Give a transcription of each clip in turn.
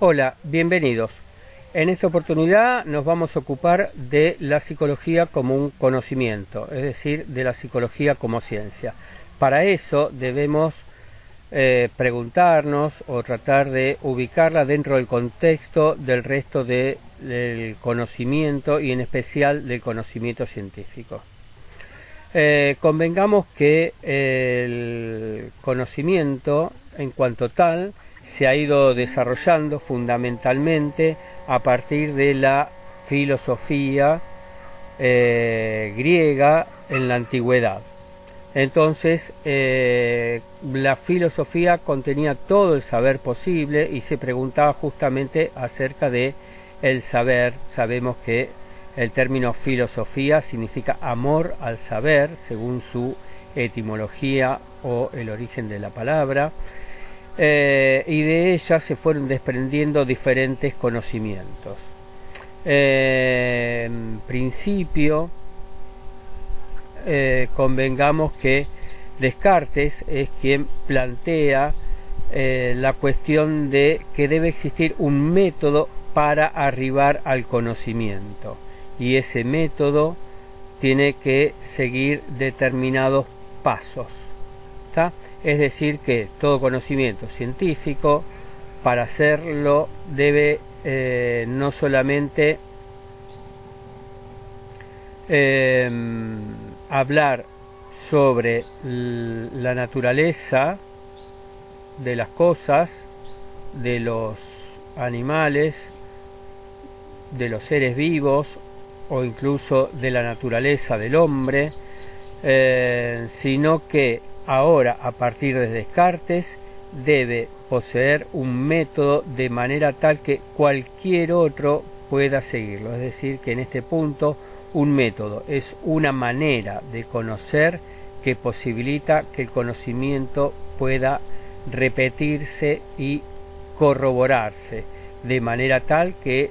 Hola, bienvenidos. En esta oportunidad nos vamos a ocupar de la psicología como un conocimiento, es decir, de la psicología como ciencia. Para eso debemos preguntarnos o tratar de ubicarla dentro del contexto del resto del conocimiento y en especial del conocimiento científico. Convengamos que el conocimiento en cuanto tal se ha ido desarrollando fundamentalmente a partir de la filosofía griega en la antigüedad. Entonces la filosofía contenía todo el saber posible y se preguntaba justamente acerca de el saber. Sabemos que el término filosofía significa amor al saber, según su etimología o el origen de la palabra. Y de ella se fueron desprendiendo diferentes conocimientos. En principio, convengamos que Descartes es quien plantea la cuestión de que debe existir un método para arribar al conocimiento, y ese método tiene que seguir determinados pasos, ¿está? Es decir, que todo conocimiento científico, para hacerlo, debe no solamente hablar sobre la naturaleza de las cosas, de los animales, de los seres vivos o incluso de la naturaleza del hombre, sino que ahora, a partir de Descartes, debe poseer un método de manera tal que cualquier otro pueda seguirlo. Es decir, que en este punto un método es una manera de conocer que posibilita que el conocimiento pueda repetirse y corroborarse de manera tal que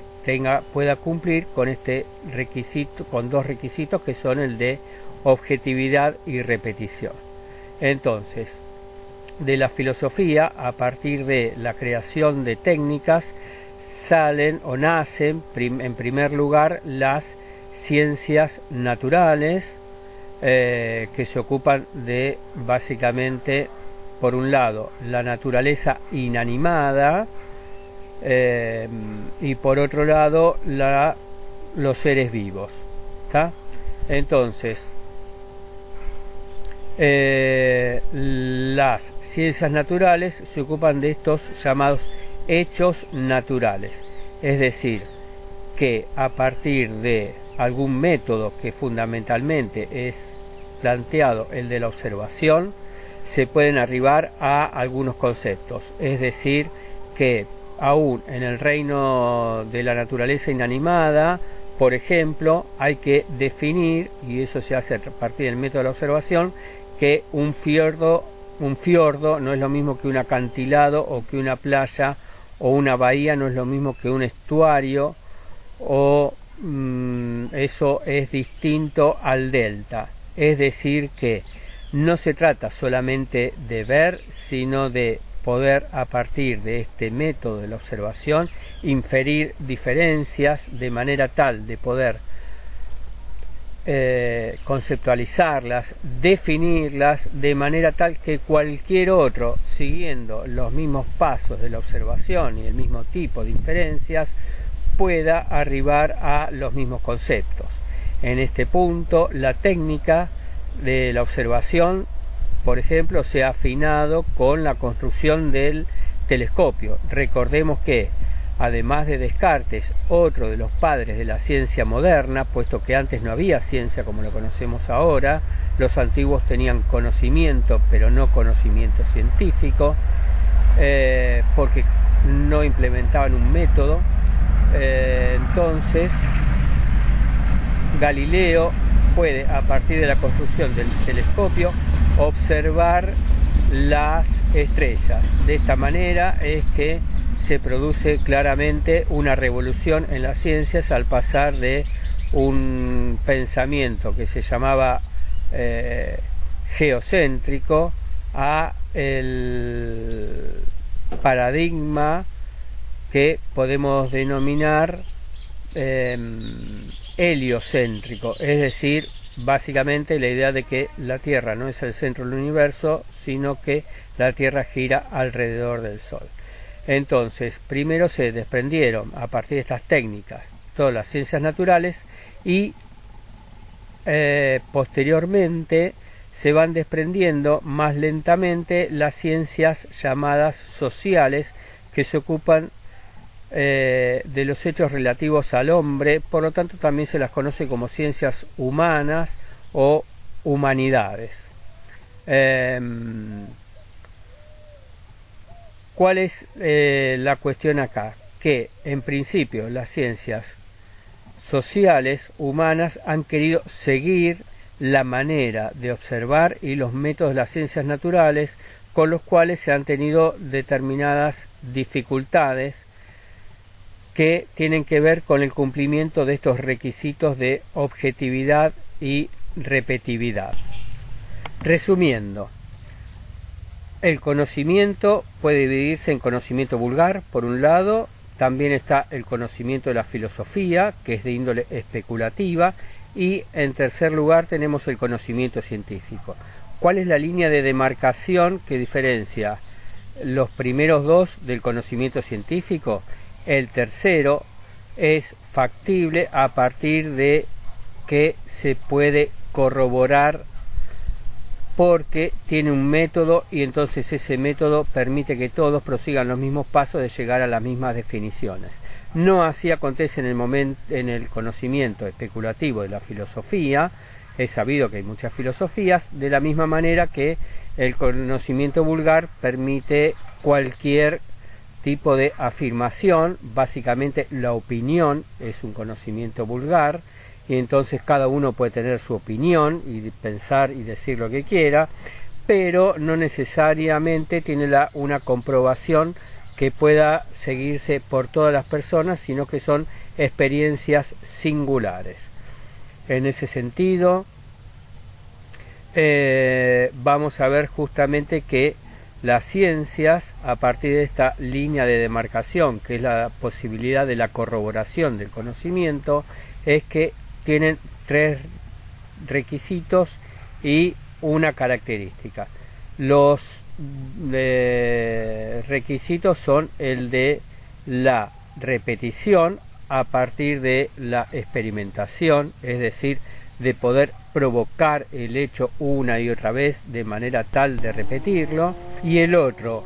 pueda cumplir con este requisito, con dos requisitos que son el de objetividad y repetición. Entonces, de la filosofía, a partir de la creación de técnicas, salen o nacen en primer lugar las ciencias naturales, que se ocupan de básicamente, por un lado, la naturaleza inanimada, y por otro lado los seres vivos, ¿está? Entonces, las ciencias naturales se ocupan de estos llamados hechos naturales, es decir, que a partir de algún método que fundamentalmente es planteado, el de la observación, se pueden arribar a algunos conceptos, es decir, que aún en el reino de la naturaleza inanimada, por ejemplo, hay que definir, y eso se hace a partir del método de la observación, que un fiordo no es lo mismo que un acantilado o que una playa, o una bahía no es lo mismo que un estuario, o eso es distinto al delta. Es decir, que no se trata solamente de ver, sino de poder, a partir de este método de la observación, inferir diferencias de manera tal de poder conceptualizarlas, definirlas de manera tal que cualquier otro, siguiendo los mismos pasos de la observación y el mismo tipo de inferencias, pueda arribar a los mismos conceptos. En este punto, la técnica de la observación, por ejemplo, se ha afinado con la construcción del telescopio. Recordemos que, además de Descartes, otro de los padres de la ciencia moderna, puesto que antes no había ciencia como lo conocemos ahora, los antiguos tenían conocimiento, pero no conocimiento científico, porque no implementaban un método. Entonces, Galileo puede, a partir de la construcción del telescopio, observar las estrellas. De esta manera es que se produce claramente una revolución en las ciencias al pasar de un pensamiento que se llamaba geocéntrico a el paradigma que podemos denominar heliocéntrico, es decir, básicamente la idea de que la Tierra no es el centro del universo, sino que la Tierra gira alrededor del Sol. Entonces, primero se desprendieron a partir de estas técnicas todas las ciencias naturales y posteriormente se van desprendiendo más lentamente las ciencias llamadas sociales, que se ocupan de los hechos relativos al hombre, por lo tanto también se las conoce como ciencias humanas o humanidades. ¿Cuál es la cuestión acá? Que en principio las ciencias sociales humanas han querido seguir la manera de observar y los métodos de las ciencias naturales, con los cuales se han tenido determinadas dificultades que tienen que ver con el cumplimiento de estos requisitos de objetividad y repetitividad. Resumiendo, el conocimiento puede dividirse en conocimiento vulgar, por un lado, también está el conocimiento de la filosofía, que es de índole especulativa, y en tercer lugar tenemos el conocimiento científico. ¿Cuál es la línea de demarcación que diferencia los primeros dos del conocimiento científico? El tercero es factible a partir de que se puede corroborar porque tiene un método y entonces ese método permite que todos prosigan los mismos pasos de llegar a las mismas definiciones. No así acontece en el conocimiento especulativo de la filosofía. Es sabido que hay muchas filosofías, de la misma manera que el conocimiento vulgar permite cualquier tipo de afirmación. Básicamente la opinión es un conocimiento vulgar, y entonces cada uno puede tener su opinión y pensar y decir lo que quiera, pero no necesariamente tiene una comprobación que pueda seguirse por todas las personas, sino que son experiencias singulares. En ese sentido, vamos a ver justamente que las ciencias, a partir de esta línea de demarcación, que es la posibilidad de la corroboración del conocimiento, es que tienen tres requisitos y una característica. Los requisitos son el de la repetición a partir de la experimentación, es decir, de poder provocar el hecho una y otra vez de manera tal de repetirlo. Y el otro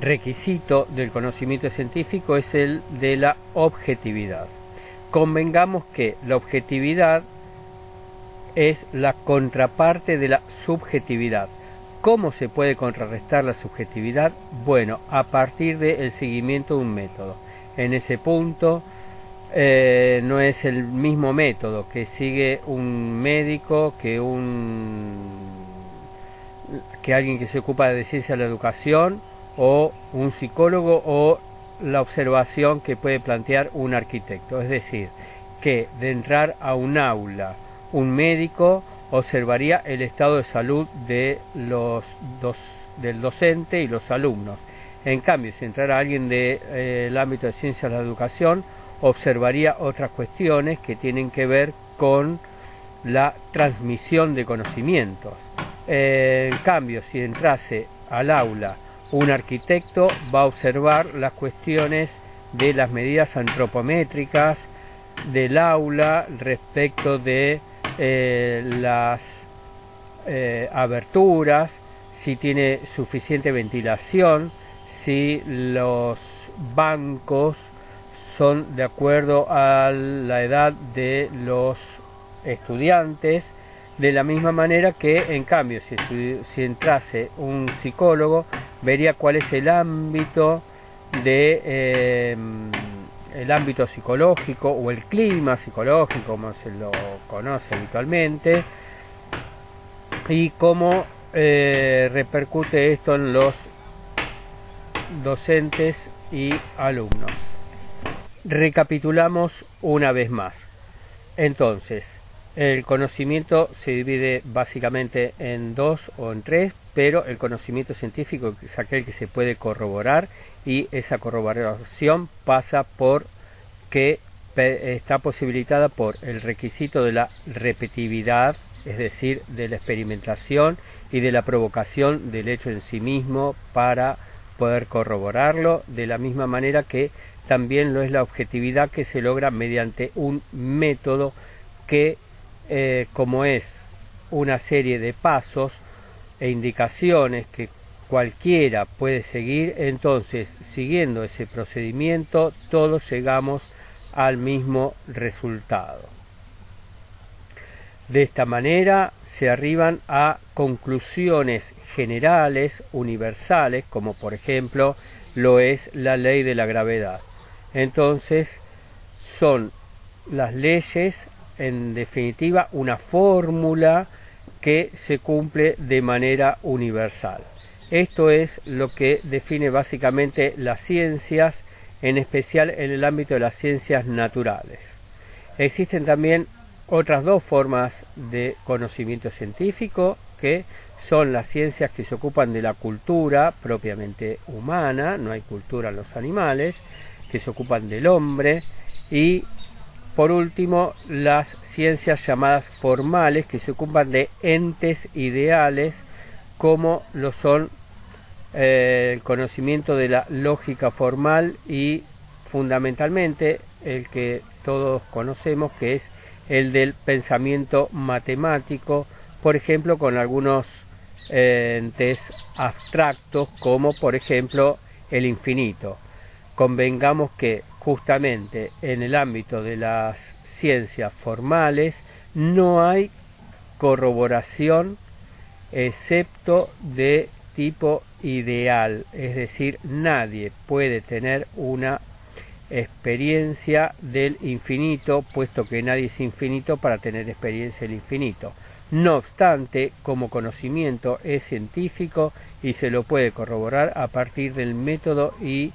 requisito del conocimiento científico es el de la objetividad. Convengamos que la objetividad es la contraparte de la subjetividad. ¿Cómo se puede contrarrestar la subjetividad? Bueno, a partir del seguimiento de un método. En ese punto no es el mismo método que sigue un médico que alguien que se ocupa de ciencia de la educación, o un psicólogo, o la observación que puede plantear un arquitecto. Es decir, que de entrar a un aula, un médico observaría el estado de salud de del docente y los alumnos. En cambio, si entrara alguien del ámbito de ciencias de la educación, observaría otras cuestiones que tienen que ver con la transmisión de conocimientos. En cambio, si entrase al aula un arquitecto, va a observar las cuestiones de las medidas antropométricas del aula respecto de las aberturas, si tiene suficiente ventilación, si los bancos son de acuerdo a la edad de los estudiantes. De la misma manera que, en cambio, si entrase un psicólogo, vería cuál es el ámbito el ámbito psicológico o el clima psicológico, como se lo conoce habitualmente, y cómo repercute esto en los docentes y alumnos. Recapitulamos una vez más. Entonces, El conocimiento se divide básicamente en dos o en tres, pero el conocimiento científico es aquel que se puede corroborar, y esa corroboración pasa por que está posibilitada por el requisito de la repetitividad, es decir, de la experimentación y de la provocación del hecho en sí mismo para poder corroborarlo, de la misma manera que también lo es la objetividad, que se logra mediante un método que, como es una serie de pasos e indicaciones que cualquiera puede seguir, entonces siguiendo ese procedimiento todos llegamos al mismo resultado. De esta manera se arriban a conclusiones generales, universales, como por ejemplo lo es la ley de la gravedad. Entonces son las leyes, en definitiva, una fórmula que se cumple de manera universal. Esto es lo que define básicamente las ciencias, en especial en el ámbito de las ciencias naturales. Existen también otras dos formas de conocimiento científico, que son las ciencias que se ocupan de la cultura propiamente humana, no hay cultura en los animales, que se ocupan del hombre, y por último las ciencias llamadas formales, que se ocupan de entes ideales, como lo son el conocimiento de la lógica formal y fundamentalmente el que todos conocemos, que es el del pensamiento matemático, por ejemplo con algunos entes abstractos como por ejemplo el infinito. Convengamos que justamente en el ámbito de las ciencias formales no hay corroboración excepto de tipo ideal, es decir, nadie puede tener una experiencia del infinito, puesto que nadie es infinito para tener experiencia del infinito. No obstante, como conocimiento es científico y se lo puede corroborar a partir del método y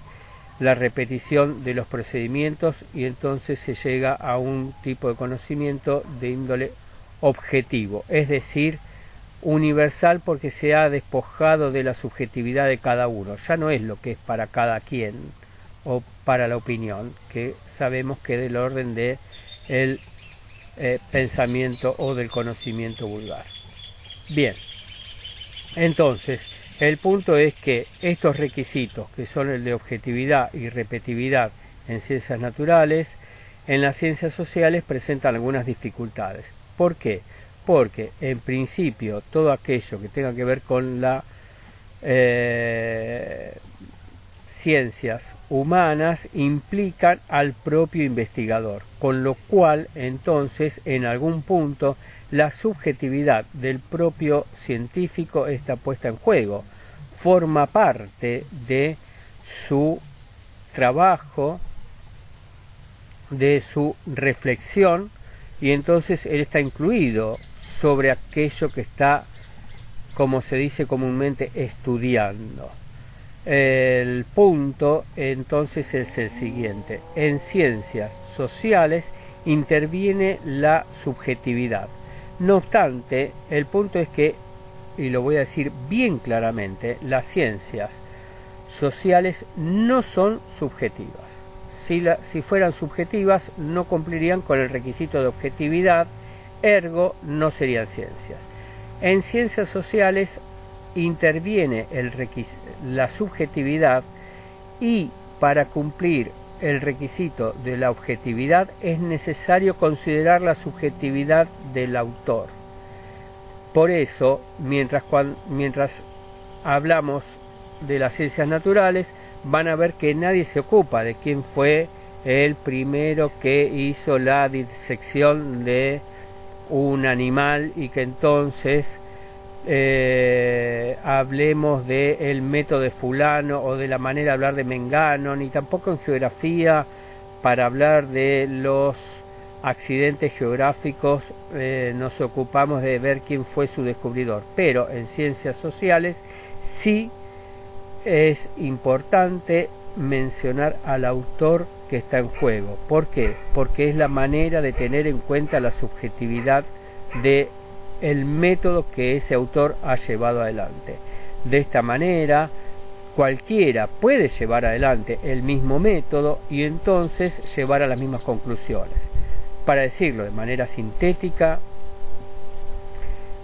la repetición de los procedimientos, y entonces se llega a un tipo de conocimiento de índole objetivo, es decir, universal, porque se ha despojado de la subjetividad de cada uno. Ya no es lo que es para cada quien o para la opinión, que sabemos que es del orden de el pensamiento o del conocimiento vulgar. Bien, entonces el punto es que estos requisitos, que son el de objetividad y repetitividad en ciencias naturales, en las ciencias sociales presentan algunas dificultades. ¿Por qué? Porque en principio todo aquello que tenga que ver con la ciencias humanas implican al propio investigador, con lo cual entonces en algún punto la subjetividad del propio científico está puesta en juego, forma parte de su trabajo, de su reflexión, y entonces él está incluido sobre aquello que está, como se dice comúnmente, estudiando. El punto entonces es el siguiente: en ciencias sociales interviene la subjetividad. No obstante, el punto es que, y lo voy a decir bien claramente, las ciencias sociales no son subjetivas. Si fueran subjetivas no cumplirían con el requisito de objetividad, ergo no serían ciencias. En ciencias sociales interviene la subjetividad, y para cumplir el requisito de la objetividad es necesario considerar la subjetividad del autor. Por eso, mientras hablamos de las ciencias naturales, van a ver que nadie se ocupa de quién fue el primero que hizo la disección de un animal, y que entonces hablemos del método de fulano o de la manera de hablar de mengano, ni tampoco en geografía para hablar de los accidentes geográficos nos ocupamos de ver quién fue su descubridor. Pero en ciencias sociales sí es importante mencionar al autor que está en juego. ¿Por qué? Porque es la manera de tener en cuenta la subjetividad del método que ese autor ha llevado adelante. De esta manera, cualquiera puede llevar adelante el mismo método y entonces llevar a las mismas conclusiones. Para decirlo de manera sintética,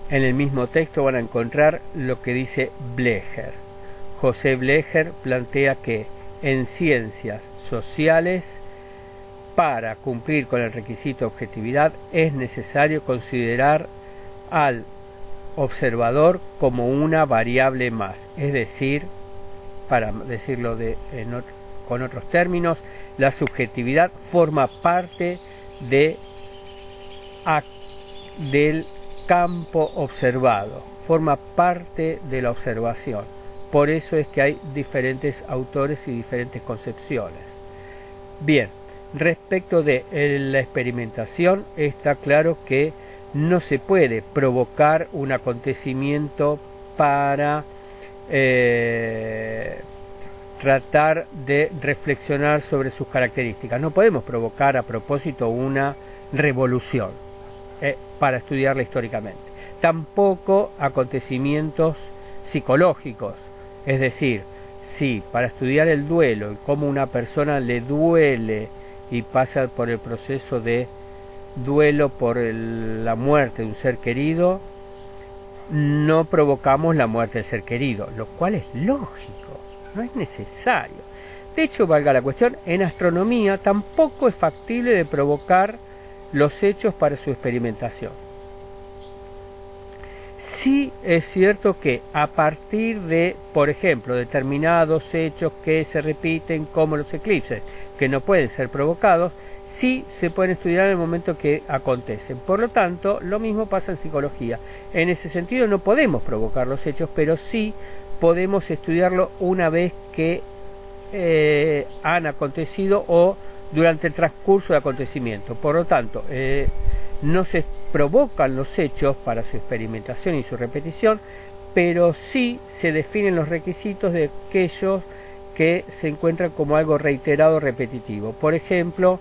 en el mismo texto van a encontrar lo que dice Blecher. José Blecher plantea que en ciencias sociales, para cumplir con el requisito de objetividad, es necesario considerar al observador como una variable más, es decir, para decirlo con otros términos, la subjetividad forma parte del campo observado, forma parte de la observación. Por eso es que hay diferentes autores y diferentes concepciones. Bien, respecto de la experimentación, está claro que no se puede provocar un acontecimiento para tratar de reflexionar sobre sus características. No podemos provocar a propósito una revolución para estudiarla históricamente. Tampoco acontecimientos psicológicos, es decir, si para estudiar el duelo y cómo una persona le duele y pasa por el proceso de duelo por la muerte de un ser querido, no provocamos la muerte del ser querido, lo cual es lógico, no es necesario. De hecho, valga la cuestión, en astronomía tampoco es factible de provocar los hechos para su experimentación. Sí es cierto que a partir de, por ejemplo, determinados hechos que se repiten como los eclipses, que no pueden ser provocados, sí se pueden estudiar en el momento que acontecen. Por lo tanto, lo mismo pasa en psicología. En ese sentido no podemos provocar los hechos, pero sí podemos estudiarlo una vez que han acontecido o durante el transcurso del acontecimiento. Por lo tanto, no se provocan los hechos para su experimentación y su repetición, pero sí se definen los requisitos de aquellos que se encuentran como algo reiterado, repetitivo. Por ejemplo,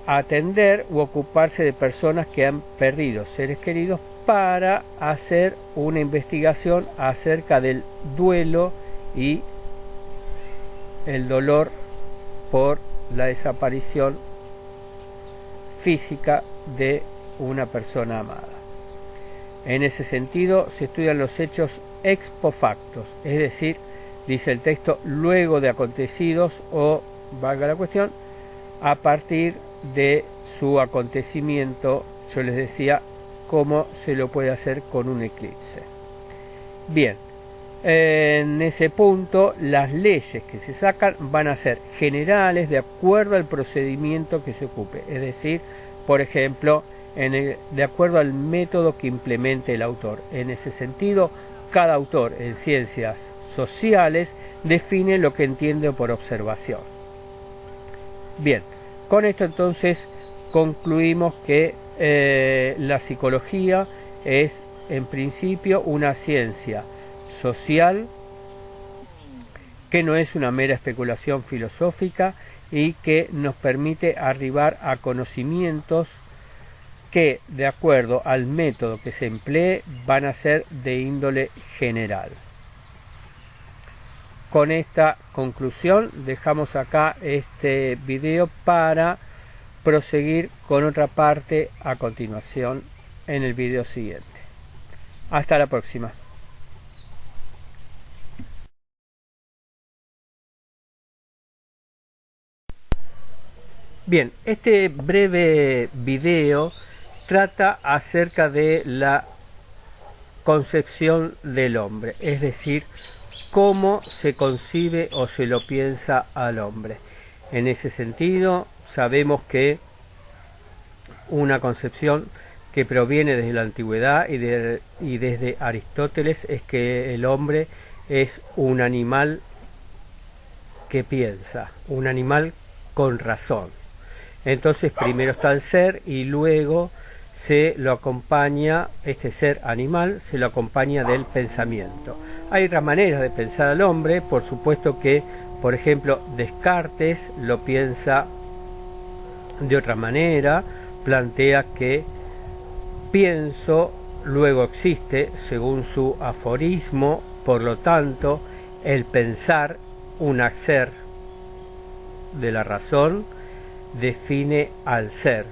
atender u ocuparse de personas que han perdido seres queridos para hacer una investigación acerca del duelo y el dolor por la desaparición física de una persona amada. En ese sentido se estudian los hechos ex post facto, es decir, dice el texto, luego de acontecidos o, valga la cuestión, a partir de su acontecimiento. Yo les decía cómo se lo puede hacer con un eclipse. Bien, en ese punto las leyes que se sacan van a ser generales de acuerdo al procedimiento que se ocupe, es decir, por ejemplo, de acuerdo al método que implemente el autor. En ese sentido, cada autor en ciencias sociales define lo que entiende por observación. Bien, con esto entonces concluimos que la psicología es en principio una ciencia social que no es una mera especulación filosófica y que nos permite arribar a conocimientos que, de acuerdo al método que se emplee, van a ser de índole general. Con esta conclusión dejamos acá este video para proseguir con otra parte a continuación en el video siguiente. Hasta la próxima. Bien, este breve video trata acerca de la concepción del hombre, es decir, cómo se concibe o se lo piensa al hombre. En ese sentido, sabemos que una concepción que proviene desde la antigüedad y desde Aristóteles es que el hombre es un animal que piensa, un animal con razón. Entonces primero está el ser y luego se lo acompaña, este ser animal se lo acompaña del pensamiento. Hay otras maneras de pensar al hombre, por supuesto que Por ejemplo, Descartes lo piensa de otra manera, plantea que pienso, luego existe, según su aforismo, por lo tanto, el pensar, un hacer de la razón, define al ser.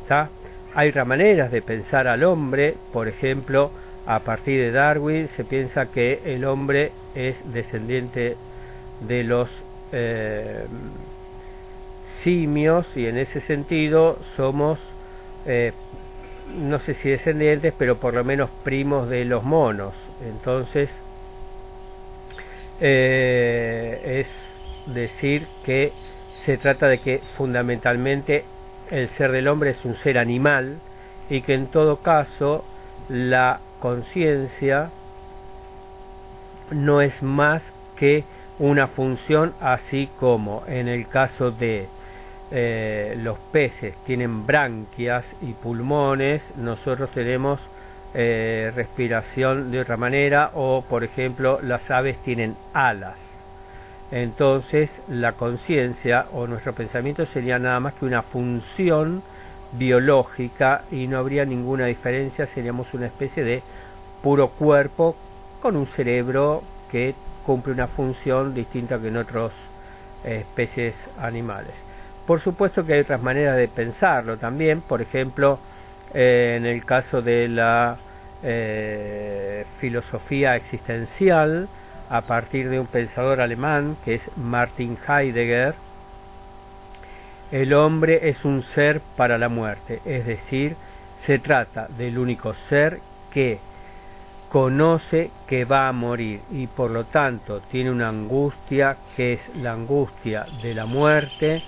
¿Está? Hay otras maneras de pensar al hombre, por ejemplo, a partir de Darwin se piensa que el hombre es descendiente de los simios, y en ese sentido somos, no sé si descendientes, pero por lo menos primos de los monos. Entonces es decir que se trata de que fundamentalmente el ser del hombre es un ser animal, y que en todo caso la conciencia no es más que una función, así como en el caso de los peces tienen branquias y pulmones, nosotros tenemos respiración de otra manera, o por ejemplo las aves tienen alas. Entonces la conciencia o nuestro pensamiento sería nada más que una función biológica y no habría ninguna diferencia, seríamos una especie de puro cuerpo con un cerebro que cumple una función distinta que en otras especies animales. Por supuesto que hay otras maneras de pensarlo también, por ejemplo, en el caso de la filosofía existencial, a partir de un pensador alemán que es Martin Heidegger, el hombre es un ser para la muerte, es decir, se trata del único ser que conoce que va a morir y por lo tanto tiene una angustia que es la angustia de la muerte,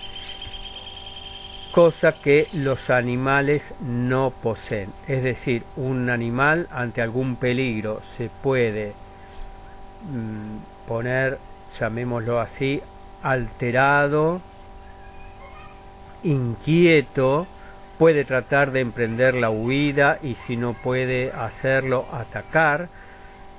cosa que los animales no poseen. Es decir, un animal ante algún peligro se puede poner, llamémoslo así, alterado, inquieto, puede tratar de emprender la huida y si no puede hacerlo, atacar.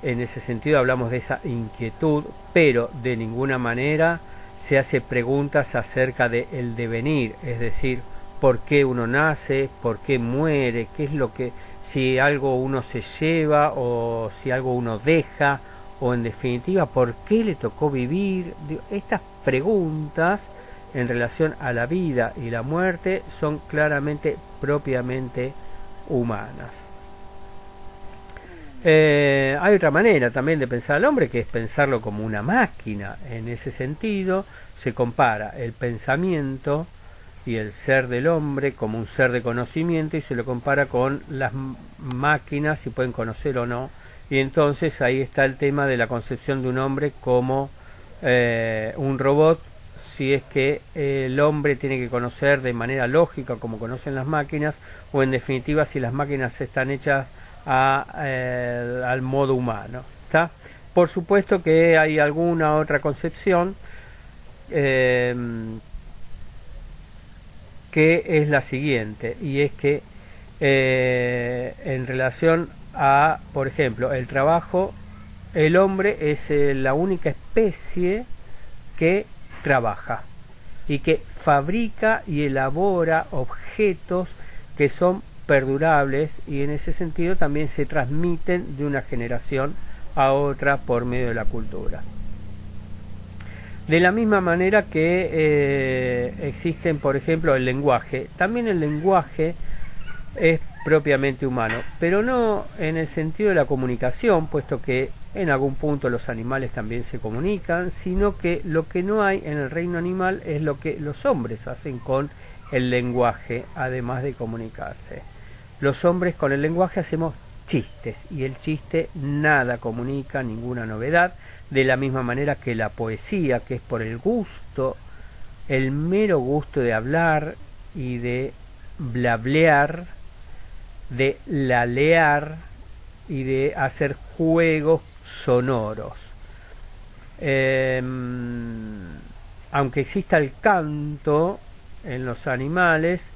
En ese sentido hablamos de esa inquietud, pero de ninguna manera se hace preguntas acerca del devenir, es decir, por qué uno nace, por qué muere, qué es lo que, si algo uno se lleva o si algo uno deja, o en definitiva, por qué le tocó vivir. Estas preguntas en relación a la vida y la muerte son claramente propiamente humanas. Hay otra manera también de pensar al hombre, que es pensarlo como una máquina. En ese sentido se compara el pensamiento y el ser del hombre como un ser de conocimiento y se lo compara con las máquinas, si pueden conocer o no, y entonces ahí está el tema de la concepción de un hombre como un robot, si es que el hombre tiene que conocer de manera lógica como conocen las máquinas, o en definitiva si las máquinas están hechas al modo humano. ¿Está? Por supuesto que hay alguna otra concepción que es la siguiente, y es que en relación a, por ejemplo, el trabajo, el hombre es la única especie que trabaja y que fabrica y elabora objetos que son perdurables y en ese sentido también se transmiten de una generación a otra por medio de la cultura. De la misma manera que existen, por ejemplo, el lenguaje. También el lenguaje es propiamente humano, pero no en el sentido de la comunicación, puesto que en algún punto los animales también se comunican, sino que lo que no hay en el reino animal es lo que los hombres hacen con el lenguaje, además de comunicarse. Los hombres con el lenguaje hacemos chistes, y el chiste nada comunica, ninguna novedad, de la misma manera que la poesía, que es por el gusto, el mero gusto de hablar y de blablear, de lalear y de hacer juegos sonoros. Aunque exista el canto en los animales,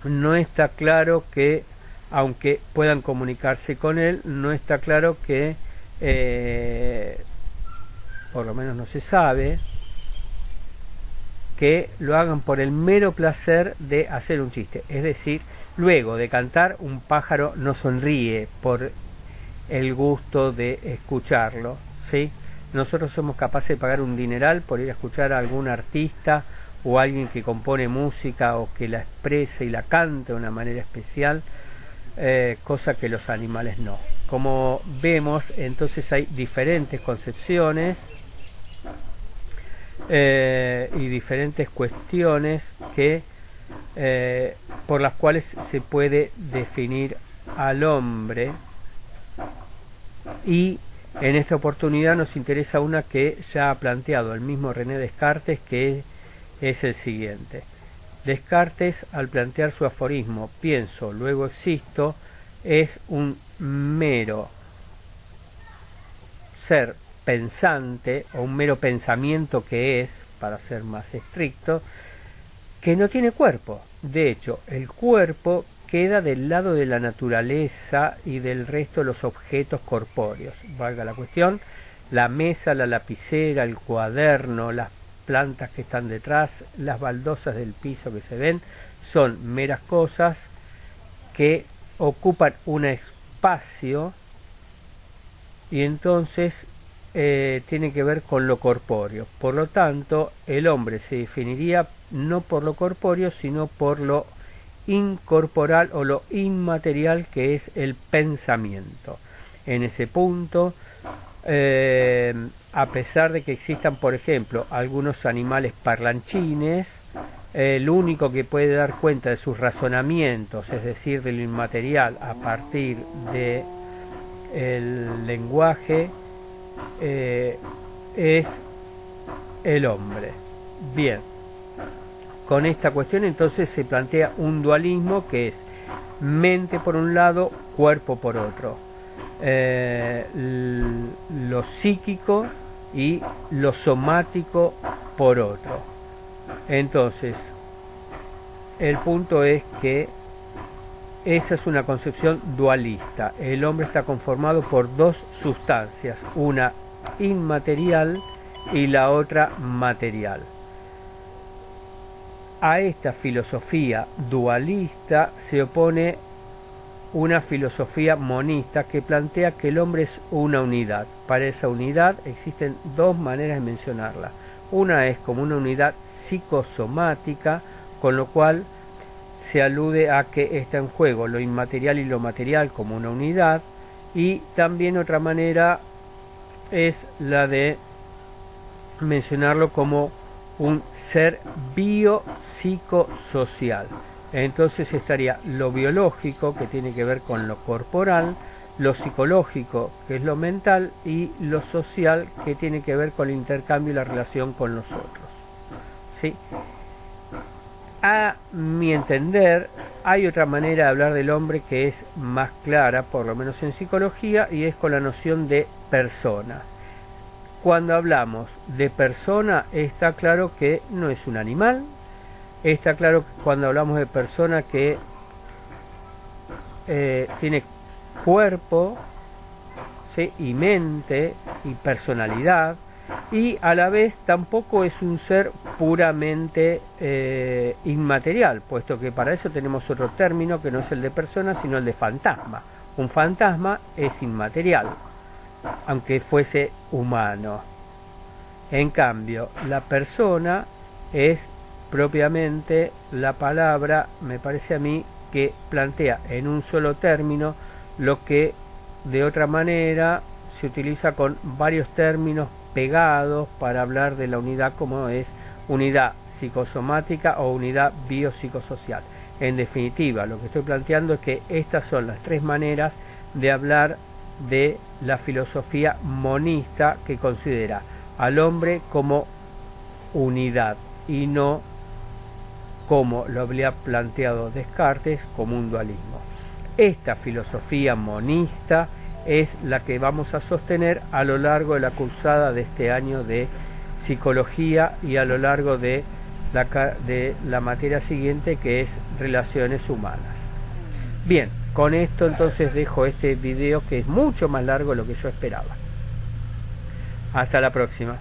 no está claro que, aunque puedan comunicarse con él, no está claro que por lo menos no se sabe, que lo hagan por el mero placer de hacer un chiste. Es decir, luego de cantar, un pájaro no sonríe por el gusto de escucharlo, ¿sí? Nosotros somos capaces de pagar un dineral por ir a escuchar a algún artista o alguien que compone música o que la exprese y la cante de una manera especial, cosa que los animales no. Como vemos, entonces hay diferentes concepciones y diferentes cuestiones que por las cuales se puede definir al hombre, y en esta oportunidad nos interesa una que ya ha planteado el mismo René Descartes, que es el siguiente. Descartes, al plantear su aforismo pienso, luego existo, es un mero ser pensante o un mero pensamiento que es, para ser más estricto, que no tiene cuerpo. De hecho, el cuerpo queda del lado de la naturaleza y del resto de los objetos corpóreos. Valga la cuestión, la mesa, la lapicera, el cuaderno, las plantas que están detrás, las baldosas del piso que se ven, son meras cosas que ocupan un espacio y entonces tiene que ver con lo corpóreo. Por lo tanto, el hombre se definiría no por lo corpóreo, sino por lo incorporal o lo inmaterial, que es el pensamiento. En ese punto, a pesar de que existan, por ejemplo, algunos animales parlanchines, el único que puede dar cuenta de sus razonamientos, es decir, de lo inmaterial a partir de el lenguaje, es el hombre. Bien, con esta cuestión entonces se plantea un dualismo que es mente por un lado, cuerpo por otro, lo psíquico y lo somático por otro. Entonces, el punto es que esa es una concepción dualista. El hombre está conformado por dos sustancias, una inmaterial y la otra material. A esta filosofía dualista se opone una filosofía monista que plantea que el hombre es una unidad. Para esa unidad existen dos maneras de mencionarla. Una es como una unidad psicosomática, con lo cual se alude a que está en juego lo inmaterial y lo material como una unidad, y también otra manera es la de mencionarlo como un ser biopsicosocial. Entonces estaría lo biológico, que tiene que ver con lo corporal, lo psicológico, que es lo mental, y lo social, que tiene que ver con el intercambio y la relación con los otros. ¿Sí? A mi entender, hay otra manera de hablar del hombre que es más clara, por lo menos en psicología, y es con la noción de persona. Cuando hablamos de persona, está claro que no es un animal. Está claro cuando hablamos de persona que tiene cuerpo, ¿sí?, y mente y personalidad, y a la vez tampoco es un ser puramente inmaterial, puesto que para eso tenemos otro término que no es el de persona, sino el de fantasma. Un fantasma es inmaterial, aunque fuese humano. En cambio, la persona es propiamente la palabra, me parece a mí, que plantea en un solo término lo que de otra manera se utiliza con varios términos pegados para hablar de la unidad, como es unidad psicosomática o unidad biopsicosocial. En definitiva, lo que estoy planteando es que estas son las tres maneras de hablar de la filosofía monista, que considera al hombre como unidad y no, como lo había planteado Descartes, como un dualismo. Esta filosofía monista es la que vamos a sostener a lo largo de la cursada de este año de psicología y a lo largo de la materia siguiente, que es relaciones humanas. Bien, con esto entonces dejo este video, que es mucho más largo de lo que yo esperaba. Hasta la próxima.